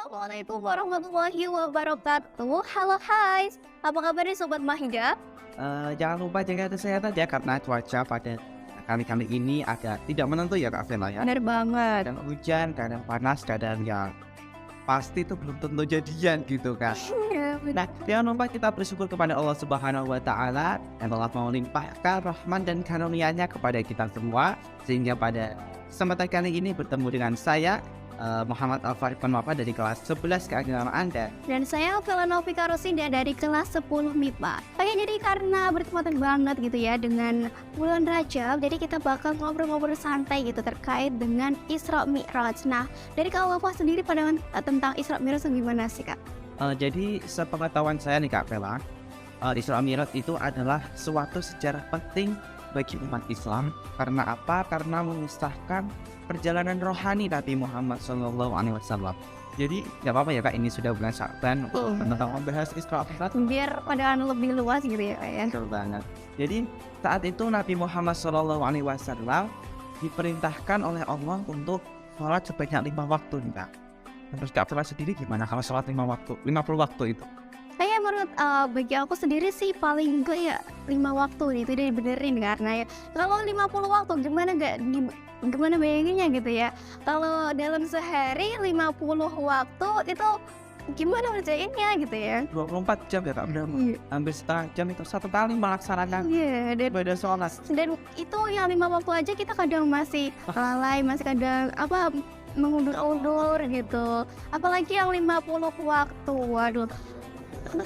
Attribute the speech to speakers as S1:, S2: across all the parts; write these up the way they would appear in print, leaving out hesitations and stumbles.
S1: Assalamualaikum warahmatullahi wabarakatuh. Halo, hai. Apa kabar nih Sobat Mahida?
S2: Jangan lupa jaga kesehatan ya karena cuaca pada kali-kali ini agak tidak menentu ya Kak Vela ya.
S1: Bener banget.
S2: Kadang hujan, kadang panas, kadang yang pasti itu belum tentu jadian gitu Kak.
S1: Iya,
S2: Nah, jangan lupa kita bersyukur kepada Allah Subhanahu wa taala yang telah melimpahkan rahman dan karunia-Nya kepada kita semua sehingga pada kesempatan kali ini bertemu dengan saya Muhammad Al-Farid Penwapa dari kelas 11 keagamaan Anda.
S1: Dan saya Vela Novika Rosinda dari kelas 10 MIPA. Oke, jadi karena bertepatan banget gitu ya dengan bulan Rajab, jadi kita bakal ngobrol-ngobrol santai gitu terkait dengan Isra Mi'raj. Nah, dari Kak Wafa sendiri pandangan tentang Isra Mi'raj gimana sih Kak?
S2: Jadi sepengetahuan saya nih Kak Vela, Isra Mi'raj itu adalah suatu sejarah penting bagi umat Islam. Karena apa? Karena mengisahkan perjalanan rohani Nabi Muhammad SAW. Jadi nggak apa-apa ya Kak, ini sudah bulan Sya'ban tentang membahas Isra Mi'raj.
S1: Biar pandangan lebih luas gitu ya Kak ya.
S2: Betul banget. Jadi saat itu Nabi Muhammad SAW diperintahkan oleh Allah untuk sholat sebanyak 5 waktu nih Kak. Terus Kak Vela sendiri gimana kalau sholat 5 waktu, 50 waktu itu?
S1: Kayak menurut bagi aku sendiri sih paling enggak ya 5 waktu itu dibenerin karena ya kalau 50 waktu gimana bayanginnya gitu ya. Kalau dalam sehari 50 waktu itu gimana ngerjainnya gitu ya.
S2: 24 jam ya Kak, udah
S1: Iya.
S2: hampir setengah jam itu satu kali melaksanakan
S1: Iya,
S2: ibadah sholat.
S1: dan itu yang 5 waktu aja kita kadang masih lalai, masih kadang mengundur-undur gitu. Apalagi yang 50 waktu. Waduh.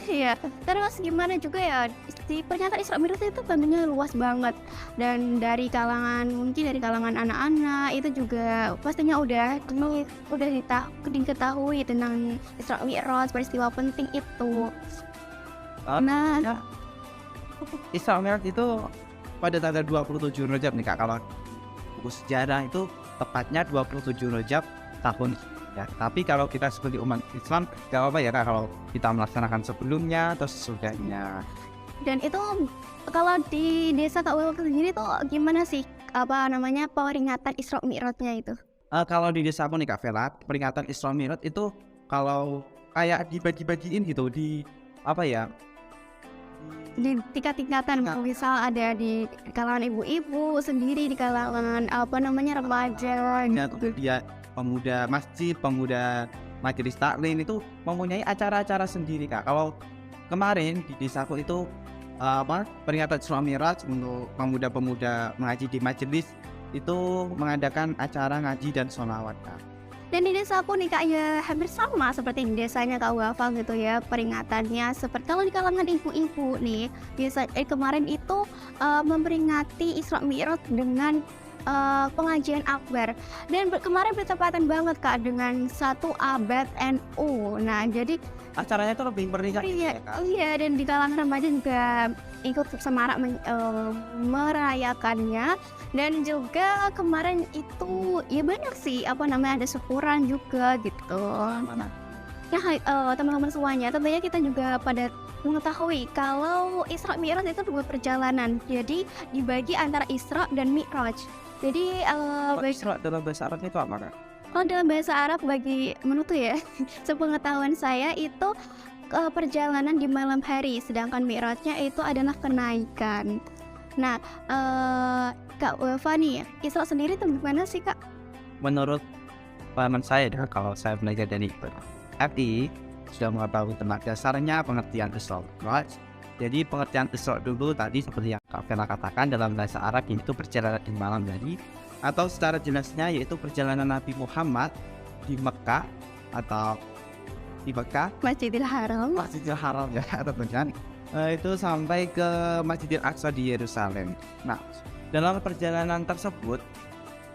S1: Iya, terus gimana juga ya di pernyataan Isra Mi'raj itu tentunya luas banget dan mungkin dari kalangan anak-anak itu juga pastinya udah diketahui tentang Isra Mi'raj, peristiwa penting itu. Nah,
S2: Ya, Isra Mi'raj itu pada tanggal 27 Rajab nih Kak. Kalau buku sejarah itu tepatnya 27 Rajab tahun ya. Tapi kalau kita sebagai umat Islam gak apa-apa ya Kak kalau kita melaksanakan sebelumnya atau sesudahnya.
S1: dan itu kalau di desa Kak Wawa sendiri tuh gimana sih peringatan Isra Mi'rajnya itu?
S2: Kalau di desa aku nih Kak Vela, peringatan Isra Mi'raj itu kalau kayak dibagi-bagiin gitu di apa ya?
S1: Di tingkat-tingkatan, misal ada di kalangan ibu-ibu sendiri, di kalangan remaja
S2: Ya,
S1: gitu.
S2: dia pemuda masjid, pemuda majelis taklim itu mempunyai acara-acara sendiri Kak. Kalau kemarin di desaku itu peringatan Isra Mi'raj untuk pemuda-pemuda mengaji di majelis itu mengadakan acara ngaji dan sholawat Kak.
S1: Dan di desa aku nih Kak ya hampir sama seperti di desanya Kak Wafa gitu ya peringatannya. Seperti kalau di kalangan ibu-ibu nih kemarin itu memperingati Isra Mi'raj dengan pengajian akbar dan kemarin bertepatan banget Kak dengan 1 abad NU. Nah jadi
S2: Acaranya itu lebih meriah gitu
S1: iya,
S2: ya Kak.
S1: iya, dan di kalangan remaja juga ikut semarak merayakannya. Dan juga kemarin itu ya banyak sih ada syukuran juga gitu.
S2: Mana?
S1: Nah, teman-teman semuanya tentunya kita juga pada mengetahui kalau Isra Mi'raj itu 2 perjalanan. Jadi dibagi antara Isra dan Mi'raj. Jadi
S2: Isra dalam bahasa Arabnya itu apa Kak?
S1: kalau dalam bahasa Arab bagi menutu ya, sepengetahuan saya itu perjalanan di malam hari, sedangkan Mi'rajnya itu adalah kenaikan. Nah, Kak Wafa nih, Isra sendiri itu gimana sih Kak?
S2: Menurut pengalaman saya kalau saya belajar dari FI sudah mengetahui tentang dasarnya pengertian Isra Mi'raj. Jadi pengertian Isra dulu tadi seperti yang Kak Vela katakan dalam bahasa Arab itu perjalanan di malam hari, atau secara jelasnya yaitu perjalanan Nabi Muhammad di Mekah atau di Mekah
S1: Masjidil Haram.
S2: Masjidil Haram ya tentunya itu sampai ke Masjidil Aqsa di Yerusalem. Nah, dalam perjalanan tersebut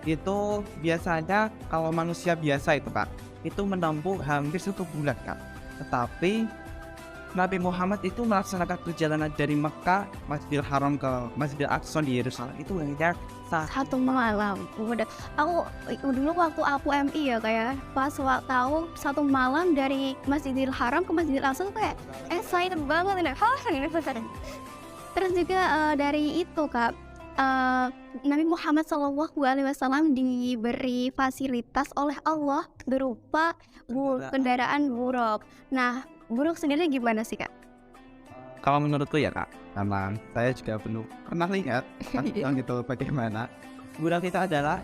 S2: itu biasanya kalau manusia biasa itu Kak itu menempuh hampir 1 bulan Kak. Tetapi Nabi Muhammad itu melaksanakan perjalanan dari Mekah, Masjidil Haram ke Masjidil Aqsa di Yerusalem itu hanya
S1: 1 malam. Udah, aku dulu waktu aku MI ya kayak pas tahu 1 malam dari Masjidil Haram ke Masjidil Aqsa tuh kayak excited banget ini. Terus juga dari itu Kak, Nabi Muhammad SAW diberi fasilitas oleh Allah berupa kendaraan buruk. Nah, buruk sendiri gimana sih, Kak?
S2: Kalau menurutku ya Kak, karena saya juga belum pernah lihat tentang itu bagaimana. Buruk itu adalah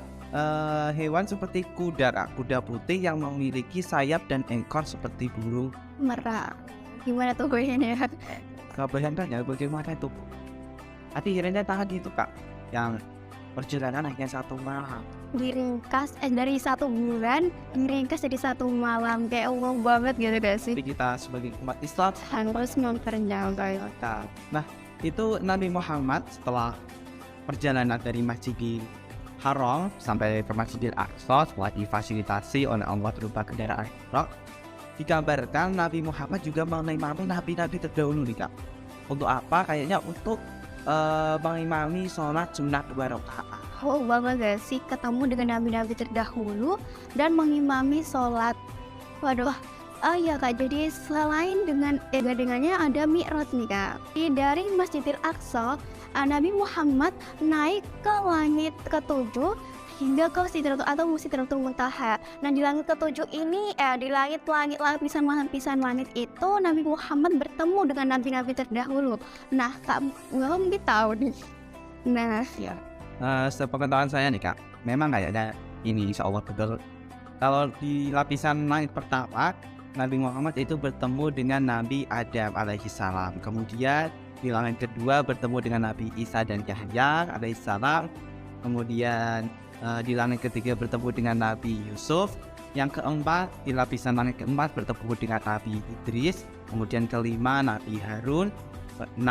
S2: hewan seperti kuda Kak, kuda putih yang memiliki sayap dan ekor seperti burung
S1: Merak. Gimana tuh ini ya?
S2: Gak bayangkan ya bagaimana itu. Tapi kiranya tahan itu Kak, yang perjalanan hanya 1 malam.
S1: Diringkas dari 1 bulan diringkas jadi 1 malam, kayak Allah banget gitu gak sih?
S2: Jadi kita sebagai umat Islam
S1: Harus memperjuangkan.
S2: Nah, itu Nabi Muhammad setelah perjalanan dari Masjidil Haram sampai ke Masjidil Aqsa setelah difasilitasi oleh Allah berupa kendaraan buruk, digambarkan Nabi Muhammad juga mengimami nabi-nabi terdahulu nih Kak. Untuk apa? Kayaknya untuk mengimami sholat sunat 2 rakaat.
S1: Oh banget gak sih ketemu dengan nabi-nabi terdahulu dan mengimami sholat. Waduh. Oh iya Kak, jadi selain dengannya ada Mi'raj nih Kak. Dari Masjidil Aqsa, Nabi Muhammad naik ke langit ke-7 hingga ke Sidratul Muntaha. Nah di langit ke-7 ini, di lapisan langit itu Nabi Muhammad bertemu dengan nabi-nabi terdahulu. Nah Kak, mungkin tahu nih. Nah
S2: Ya. Sepengetahuan saya nih Kak, memang kayaknya ini insya Allah betul. Kalau di lapisan langit pertama, Nabi Muhammad itu bertemu dengan Nabi Adam alaihissalam. Kemudian di langit kedua bertemu dengan Nabi Isa dan Yahya alaihissalam. Kemudian di langit ketiga bertemu dengan Nabi Yusuf. Yang keempat, di lapisan langit keempat bertemu dengan Nabi Idris. Kemudian kelima Nabi Harun. 6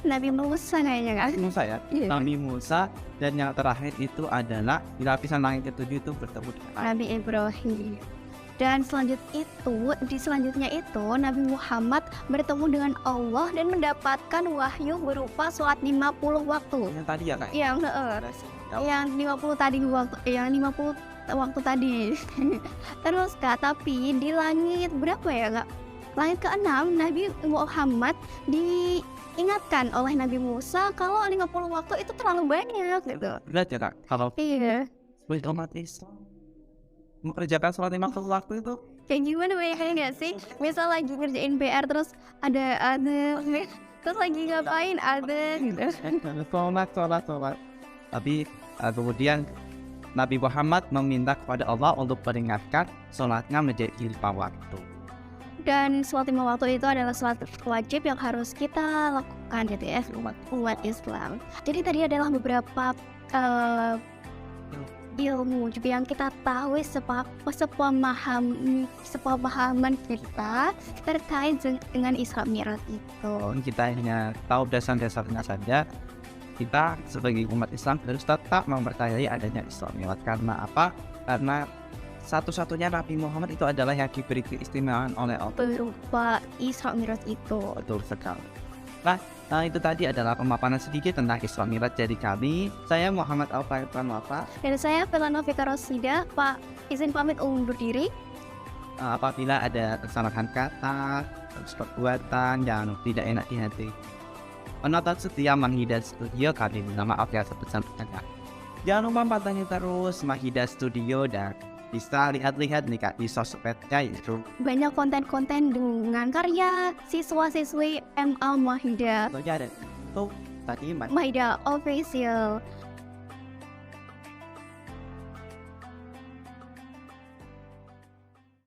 S1: Nabi Musa kayaknya kan?
S2: Musa ya,
S1: Iya.
S2: Nabi Musa. Dan yang terakhir itu adalah di lapisan langit ketujuh itu bertemu dengan
S1: Nabi Ibrahim. Dan selanjutnya itu Nabi Muhammad bertemu dengan Allah dan mendapatkan wahyu berupa sholat 50 waktu.
S2: yang tadi ya Kak.
S1: Yang yang 50 tadi waktu tadi. Terus Kak, tapi di langit berapa ya Kak? Langit ke-6 Nabi Muhammad diingatkan oleh Nabi Musa kalau 50 waktu itu terlalu banyak gitu.
S2: Berat ya Kak, kalau
S1: Iya.
S2: sebagai umat Islam mengerjakan sholat 50 waktu itu.
S1: Kayak gimana banyaknya nggak sih? Misal lagi ngerjain PR terus ada terus lagi ngapain ada gitu.
S2: Sholat. Tapi kemudian Nabi Muhammad meminta kepada Allah untuk peringatkan sholatnya menjadi 5 waktu.
S1: Dan sholat 5 waktu itu adalah sholat wajib yang harus kita lakukan gitu ya, umat Islam. Jadi tadi adalah beberapa ilmu juga yang kita tahu sepemahaman kita terkait dengan Isra Mi'raj itu.
S2: Kita hanya tahu dasar-dasarnya saja. Kita sebagai umat Islam harus tetap mempercayai adanya Isra Mi'raj. Karena apa? Karena satu-satunya Nabi Muhammad itu adalah yang diberi keistimewaan oleh Allah.
S1: Berupa Isra Mi'raj itu.
S2: Betul sekali. Nah, itu tadi adalah pemaparan sedikit tentang Isra Mi'raj dari kami. Saya Muhammad Al-Faiqan Wafa.
S1: Dan saya Felano Fika Rosida. Pak, izin pamit undur diri.
S2: Apabila ada kesalahan kata, perbuatan yang tidak enak di hati, penonton setia Mahida Studio, kami minta maaf ya sebesar-besarnya. Jangan lupa pantengin terus Mahida Studio dan bisa lihat-lihat nih Kak di sosmednya itu.
S1: Banyak konten-konten dengan karya siswa-siswi MA Mahida.
S2: Contohnya ada itu tadi
S1: Mahida Official.